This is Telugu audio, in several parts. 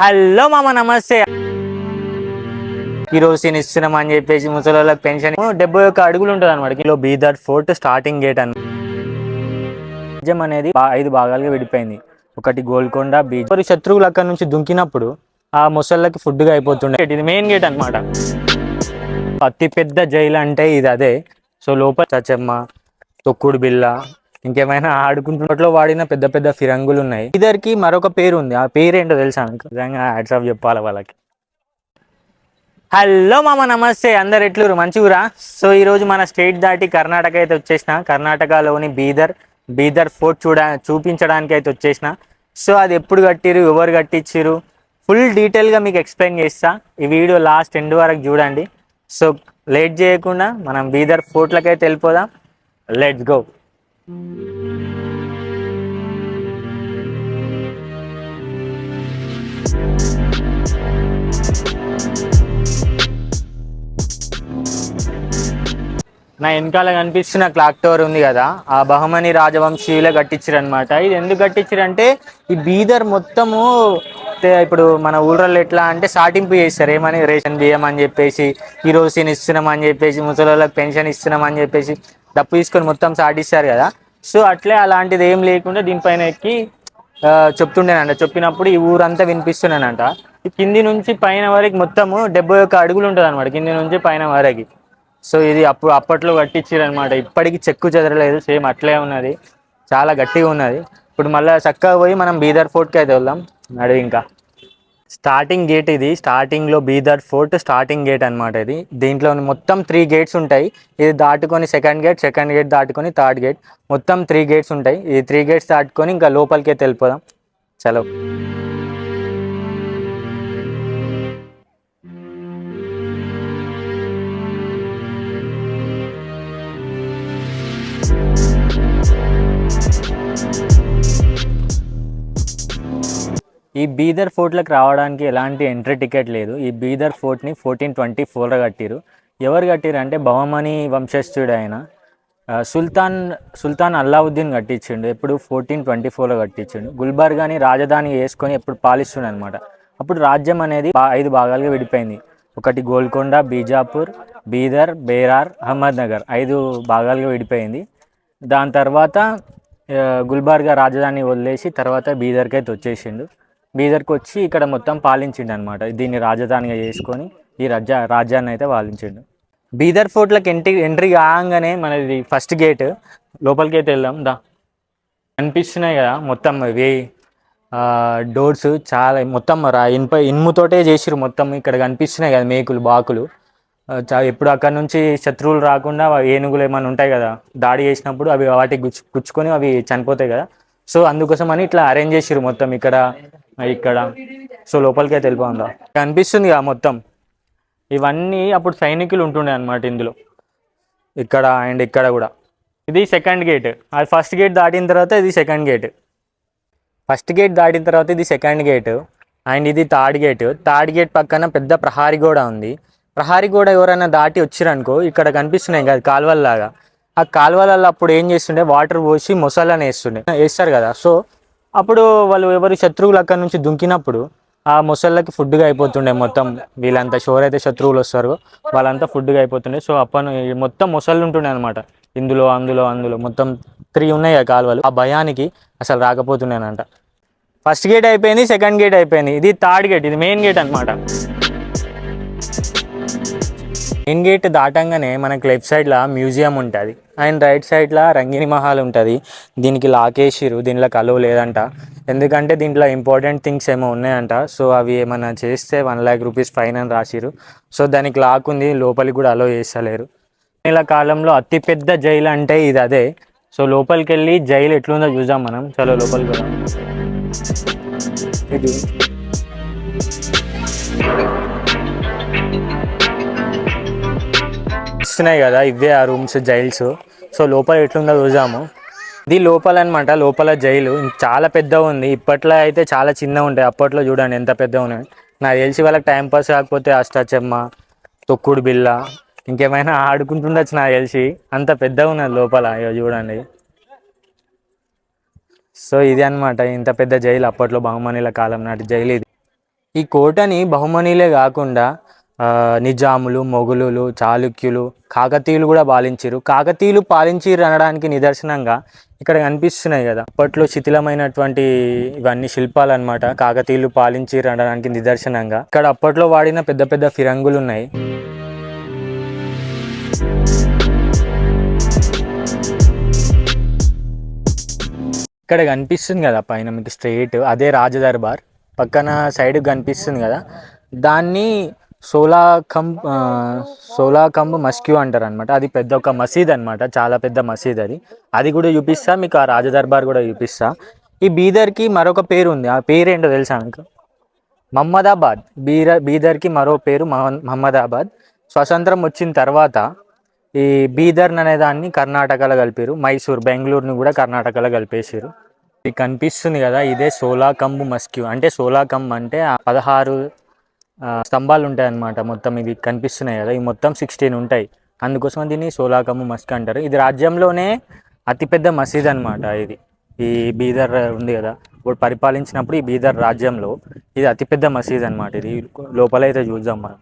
హలో మామ నమస్తే. కిరోసిన్ ఇస్తున్నాం అని చెప్పేసి ముసలి పెన్షన్ 71 అడుగులు ఉంటుంది అనమాట. Kilo Bidar fort starting gate అని రాజ్యం అనేది 5 భాగాలుగా విడిపోయింది. ఒకటి గోల్కొండ బీచ్. శత్రువులు అక్కడ నుంచి దుంకినప్పుడు ఆ ముసళ్ళకి ఫుడ్గా అయిపోతుండే. ఇది మెయిన్ గేట్ అనమాట. అతి పెద్ద జైలు అంటే ఇది అదే. సో లోపల చచ్చమ్మ, తొక్కుడు బిల్ల, ఇంకేమైనా ఆడుకుంటున్నట్లో వాడిన పెద్ద పెద్ద ఫిరంగులు ఉన్నాయి. ఇద్దరికి మరొక పేరు ఉంది. ఆ పేరు ఏంటో తెలుసా మీకు? నిజంగా హ్యాట్సాఫ్ చెప్పాలి వాళ్ళకి. హలో మామ నమస్తే, అందరు ఎట్లురు? మంచిగురా? సో ఈరోజు మన స్టేట్ దాటి కర్ణాటక అయితే వచ్చేసిన. కర్ణాటకలోని బీదర్ ఫోర్ట్ చూపించడానికి అయితే వచ్చేసిన. సో అది ఎప్పుడు కట్టిరు, ఎవరు కట్టించారు, ఫుల్ డీటెయిల్గా మీకు ఎక్స్ప్లెయిన్ చేస్తా. ఈ వీడియో లాస్ట్ ఎండ్ వరకు చూడండి. సో లేట్ చేయకుండా మనం బీదర్ ఫోర్ట్లకైతే వెళ్ళిపోదాం. Let's go. నా వెనకాల కనిపిస్తున్న క్లాక్ టవర్ ఉంది కదా, ఆ బహమని రాజవంశీయులే కట్టించారు అనమాట. ఇది ఎందుకు కట్టించారు అంటే ఈ బీదర్ మొత్తము ఇప్పుడు మన ఊళ్ళల్లో ఎట్లా అంటే సాటింపు చేస్తారు. ఏమని? రేషన్ బియ్యం అని చెప్పేసి, కిరోసిన్ ఇస్తున్నాం అని చెప్పేసి, ముసలి పెన్షన్ ఇస్తున్నాం అని చెప్పేసి డప్పు తీసుకొని మొత్తం సాటిస్తారు కదా. సో అట్లే అలాంటిది ఏం లేకుండా దీనిపైన ఎక్కి చెప్తుండేనంట. చెప్పినప్పుడు ఈ ఊరంతా వినిపిస్తున్నానంట. ఈ కింది నుంచి పైన వరకు మొత్తము 71 అడుగులు ఉంటుంది అనమాట, కింది నుంచి పైన వరకు. సో ఇది అప్పట్లో కట్టించారు అనమాట. ఇప్పటికీ చెక్కు చెదరలేదు, సేమ్ అట్లే ఉన్నది, చాలా గట్టిగా ఉన్నది. ఇప్పుడు మళ్ళీ చక్కగా పోయి మనం బీదర్ ఫోర్ట్కి అయితే వెళ్దాం. నడువు. ఇంకా స్టార్టింగ్ గేట్ ఇది. స్టార్టింగ్లో బీదర్ ఫోర్ట్ స్టార్టింగ్ గేట్ అనమాట. ఇది దీంట్లో మొత్తం 3 గేట్స్ ఉంటాయి. ఇది దాటుకొని సెకండ్ గేట్ దాటుకొని థర్డ్ గేట్, మొత్తం 3 గేట్స్ ఉంటాయి. ఈ 3 గేట్స్ దాటుకొని ఇంకా లోపలికి అయితే వెళ్ళిపోదాం. చలో. ఈ బీదర్ ఫోర్ట్లకు రావడానికి ఎలాంటి ఎంట్రీ టికెట్ లేదు. ఈ బీదర్ ఫోర్ట్ని 1424లో కట్టిరు. ఎవరు కట్టిరు అంటే బహమనీ వంశస్థుడు ఆయన సుల్తాన్ అల్లావుద్దీన్ కట్టించిండు. ఎప్పుడు 1424లో కట్టించిండు. గుల్బర్గాని రాజధాని వేసుకొని ఎప్పుడు పాలిస్తుండే అనమాట. అప్పుడు రాజ్యం అనేది 5 భాగాలుగా విడిపోయింది. ఒకటి గోల్కొండ, బీజాపూర్, బీదర్, బేరార్, అహ్మద్నగర్ 5 భాగాలుగా విడిపోయింది. దాని తర్వాత గుల్బర్గా రాజధాని వదిలేసి తర్వాత బీదర్కి అయితే వచ్చేసిండు. బీదర్కి వచ్చి ఇక్కడ మొత్తం పాలించిండు అనమాట. దీన్ని రాజధానిగా చేసుకొని ఈ రాజ్యాన్ని అయితే పాలించిండు. బీదర్ ఫోర్ట్లకు ఎంట్రీ కాగానే మనది ఫస్ట్ గేట్. లోపలికి అయితే వెళ్దాం దా. కనిపిస్తున్నాయి కదా మొత్తం ఇవి డోర్స్, చాలా మొత్తం ఇనుముతోటే చేసిరు మొత్తం. ఇక్కడ కనిపిస్తున్నాయి కదా మేకులు, బాకులు. ఎప్పుడు అక్కడ నుంచి శత్రువులు రాకుండా ఏనుగులు ఏమైనా ఉంటాయి కదా, దాడి చేసినప్పుడు అవి వాటికి గుచ్చుకొని అవి చనిపోతాయి కదా. సో అందుకోసం అని ఇట్లా అరేంజ్ చేసిరు మొత్తం ఇక్కడ. సో లోపలికి అయితే వెళ్ళిపోదా. కనిపిస్తుంది కదా మొత్తం. ఇవన్నీ అప్పుడు సైనికులు ఉంటుండే అనమాట ఇందులో, ఇక్కడ అండ్ ఇక్కడ కూడా. ఇది సెకండ్ గేట్. అది ఫస్ట్ గేట్ దాటిన తర్వాత ఇది సెకండ్ గేట్. ఫస్ట్ గేట్ దాటిన తర్వాత ఇది సెకండ్ గేట్ అండ్ ఇది థర్డ్ గేట్. థర్డ్ గేట్ పక్కన పెద్ద ప్రహారీ గోడ ఉంది. ప్రహారీ గోడ ఎవరైనా దాటి వచ్చిరనుకో, ఇక్కడ కనిపిస్తున్నాయి కదా కాలువల్లాగా, ఆ కాలువలలో అప్పుడు ఏం చేస్తుండే, వాటర్ పోసి మొసళ్ళని వేస్తారు కదా. సో అప్పుడు వాళ్ళు ఎవరు శత్రువులు అక్కడ నుంచి దుంకినప్పుడు ఆ మొసళ్ళకి ఫుడ్గా అయిపోతుండే మొత్తం. వీళ్ళంతా ఎవరైతే శత్రువులు వస్తారో వాళ్ళంతా ఫుడ్గా అయిపోతుండే. సో మొత్తం మొసళ్ళు ఉంటుండే అనమాట. ఇందులో అందులో మొత్తం 3 ఉన్నాయి కదా కాలువలు. ఆ భయానికి అసలు రాకపోతున్నానంట. ఫస్ట్ గేట్ అయిపోయింది, సెకండ్ గేట్ అయిపోయింది, ఇది థర్డ్ గేట్. ఇది మెయిన్ గేట్ అనమాట. మెయిన్ గేట్ దాటంగానే మనకి లెఫ్ట్ సైడ్లో మ్యూజియం ఉంటుంది అండ్ రైట్ సైడ్లో రంగిణి మహల్ ఉంటుంది. దీనికి లాకేసిరు, దీనిలో అలో లేదంట. ఎందుకంటే దీంట్లో ఇంపార్టెంట్ థింగ్స్ ఏమో ఉన్నాయంట. సో అవి ఏమైనా చేస్తే 1 lakh rupees ఫైన్ అని రాసిరు. సో దానికి లాక్ ఉంది, లోపలికి కూడా అలో చేస్తలేరు. ఇలా కాలంలో అతిపెద్ద జైలు అంటే ఇది అదే. సో లోపలికి వెళ్ళి జైలు ఎట్లుందో చూద్దాం మనం. చలో లోపలికి వెళ్దాం. ఇది ఇస్తున్నాయి కదా, ఇవే ఆ రూమ్స్, జైల్స్. సో లోపల ఎట్లుందో చూద్దాము. ఇది లోపల అనమాట, లోపల జైలు. చాలా పెద్దగా ఉంది. ఇప్పట్లో అయితే చాలా చిన్నగా ఉంటాయి, అప్పట్లో చూడండి ఎంత పెద్దగా ఉన్నాయి. నాకు తెలిసి వాళ్ళకి టైంపాస్ కాకపోతే అష్టాచెమ్మ, తొక్కుడు బిల్ల, ఇంకేమైనా ఆడుకుంటుండొచ్చు నాకు తెలిసి. అంత పెద్దగా ఉన్నది లోపల. చూడండి. సో ఇది అనమాట ఇంత పెద్ద జైలు, అప్పట్లో బహుమనీల కాలం నాటి జైలు ఇది. ఈ కోటని బహుమనీలే కాకుండా నిజాములు, మొఘలులు, చాళుక్యులు, కాకతీయులు కూడా పాలించారు. కాకతీయులు పాలించారు అనడానికి నిదర్శనంగా ఇక్కడ కనిపిస్తున్నాయి కదా, అప్పట్లో శిథిలమైనటువంటి ఇవన్నీ శిల్పాలు అనమాట. కాకతీయులు పాలించారు అనడానికి నిదర్శనంగా ఇక్కడ అప్పట్లో వాడిన పెద్ద పెద్ద ఫిరంగులు ఉన్నాయి. ఇక్కడ కనిపిస్తుంది కదా పైన మీకు స్ట్రెయిట్, అదే రాజదర్బార్. పక్కన సైడ్ కనిపిస్తుంది కదా, దాన్ని సోలాకంబ్ మస్క్యూ అంటారు అనమాట. అది పెద్ద ఒక మసీద్ అనమాట, చాలా పెద్ద మసీద్ అది. అది కూడా చూపిస్తా మీకు, ఆ రాజదర్బార్ కూడా చూపిస్తా. ఈ బీదర్కి మరొక పేరు ఉంది, ఆ పేరు ఏంటో తెలుసా మీకు? మహమ్మదాబాద్. బీదర్కి మరో పేరు మహమ్మదాబాద్. స్వతంత్రం వచ్చిన తర్వాత ఈ బీదర్ అనే దాన్ని కర్ణాటకలో కలిపారు. మైసూర్, బెంగళూరుని కూడా కర్ణాటకలో కలిపేసారు. ఇది కనిపిస్తుంది కదా, ఇదే సోలాకంబ్ మస్క్యూ. అంటే సోలాకంబ్ అంటే 16 స్తంభాలు ఉంటాయి అన్నమాట. మొత్తం ఇది కనిపిస్తున్నాయి కదా, ఈ మొత్తం 16 ఉంటాయి. అందుకోసం దీన్ని సోలాకంబ్ మస్క్యూ అంటారు. ఇది రాజ్యంలోనే అతిపెద్ద మసీద్ అనమాట. ఇది ఈ బీదర్ ఉంది కదా, ఇప్పుడు పరిపాలించినప్పుడు ఈ బీదర్ రాజ్యంలో ఇది అతిపెద్ద మసీద్ అనమాట. ఇది లోపలైతే చూద్దాం మనం.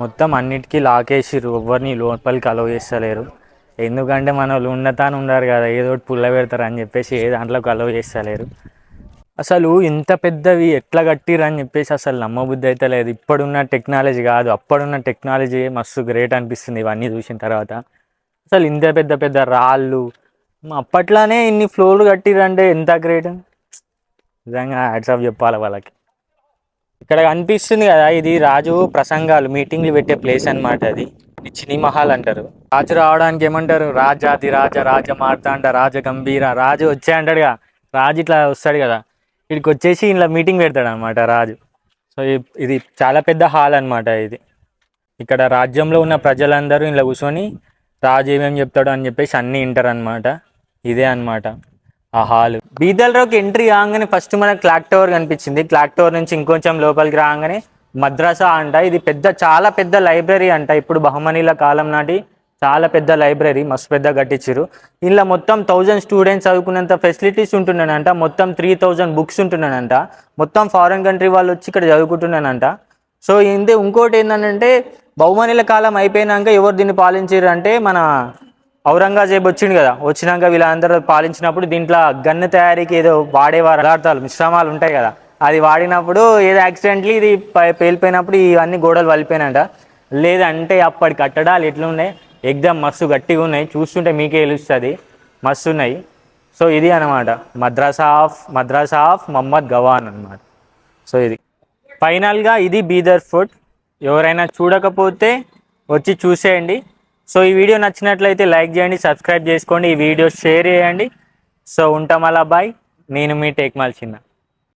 మొత్తం అన్నిటికీ లాకేసిర్రు, ఎవరిని లోపలికి అలౌ చేస్తలేరు. ఎందుకంటే మన వాళ్ళు ఉన్నతాన్ని ఉన్నారు కదా, ఏదో ఒకటి పుల్ల పెడతారు అని చెప్పేసి ఏ దాంట్లోకి అలౌ చేస్తలేరు. అసలు ఇంత పెద్దవి ఎట్లా కట్టిర్రు అని చెప్పేసి అసలు నమ్మబుద్ధి అయితే లేదు. ఇప్పుడున్న టెక్నాలజీ కాదు, అప్పుడున్న టెక్నాలజీ మస్తు గ్రేట్ అనిపిస్తుంది ఇవన్నీ చూసిన తర్వాత. అసలు ఇంత పెద్ద పెద్ద రాళ్ళు అప్పట్లానే ఇన్ని ఫ్లోర్లు కట్టిర్రంటే ఎంత గ్రేట్. నిజంగా హ్యాట్స్ ఆఫ్ చెప్పాలి వాళ్ళకి. ఇక్కడ కనిపిస్తుంది కదా, ఇది రాజు ప్రసంగాలు, మీటింగ్లు పెట్టే ప్లేస్ అనమాట. అది చిన్ని మహల్ అంటారు. రాజు రావడానికి ఏమంటారు? రాజాది రాజ, రాజ మార్తాండ, రాజ గంభీర. రాజు వచ్చే అంటాడుగా, రాజు ఇట్లా వస్తాడు కదా, ఇక్కడికి వచ్చేసి ఇలా మీటింగ్ పెడతాడు అనమాట రాజు. సో ఇది చాలా పెద్ద హాల్ అనమాట ఇది. ఇక్కడ రాజ్యంలో ఉన్న ప్రజలందరూ ఇలా కూర్చొని రాజు ఏమేమి చెప్తాడు అని చెప్పేసి అన్నీ వింటారు అనమాట. ఇదే అనమాట ఆ హాల్. బీదర్లోకి ఎంట్రీ రాగానే ఫస్ట్ మనకు క్లాక్ టవర్ కనిపించింది. క్లాక్ టవర్ నుంచి ఇంకొంచెం లోపలికి రాగానే మద్రసా అంట. ఇది చాలా పెద్ద లైబ్రరీ అంట. ఇప్పుడు బహుమనీల కాలం నాటి చాలా పెద్ద లైబ్రరీ, మస్తు పెద్ద కట్టించారు. ఇలా మొత్తం 1000 స్టూడెంట్స్ చదువుకునేంత ఫెసిలిటీస్ ఉంటున్నానంట. మొత్తం 3000 బుక్స్ ఉంటున్నానంట. మొత్తం ఫారెన్ కంట్రీ వాళ్ళు వచ్చి ఇక్కడ చదువుకుంటున్నానంట. సో ఇంకోటి ఏంటంటే, బహుమనీల కాలం అయిపోయినాక ఎవరు దీన్ని పాలించారు అంటే మన ఔరంగజేబు వచ్చిండు కదా, వచ్చినాక వీళ్ళందరూ పాలించినప్పుడు దీంట్లో గన్ను తయారీకి ఏదో వాడేవారు పదార్థాలు, మిశ్రమాలు ఉంటాయి కదా, అది వాడినప్పుడు ఏదో యాక్సిడెంట్లీ ఇది పేలిపోయినప్పుడు ఇవన్నీ గోడలు వలిపోయినాయంట. లేదంటే అప్పటి కట్టడాలు ఎట్లున్నాయి, ఎగ్దమ్ మస్తు గట్టిగా ఉన్నాయి. చూస్తుంటే మీకే తెలుస్తుంది, మస్తు ఉన్నాయి. సో ఇది అనమాట మద్రసా ఆఫ్ మహమ్మద్ గవాన్ అనమాట. సో ఇది ఫైనల్గా ఇది బీదర్ ఫోర్ట్. ఎవరైనా చూడకపోతే వచ్చి చూసేయండి. సో ఈ వీడియో నచ్చినట్లయితే లైక్ చేయండి, సబ్స్క్రైబ్ చేసుకోండి, ఈ వీడియో షేర్ చేయండి. సో ఉంటాం అలా, బాయ్. నేను మీ టేక్మాల్ చిన్న.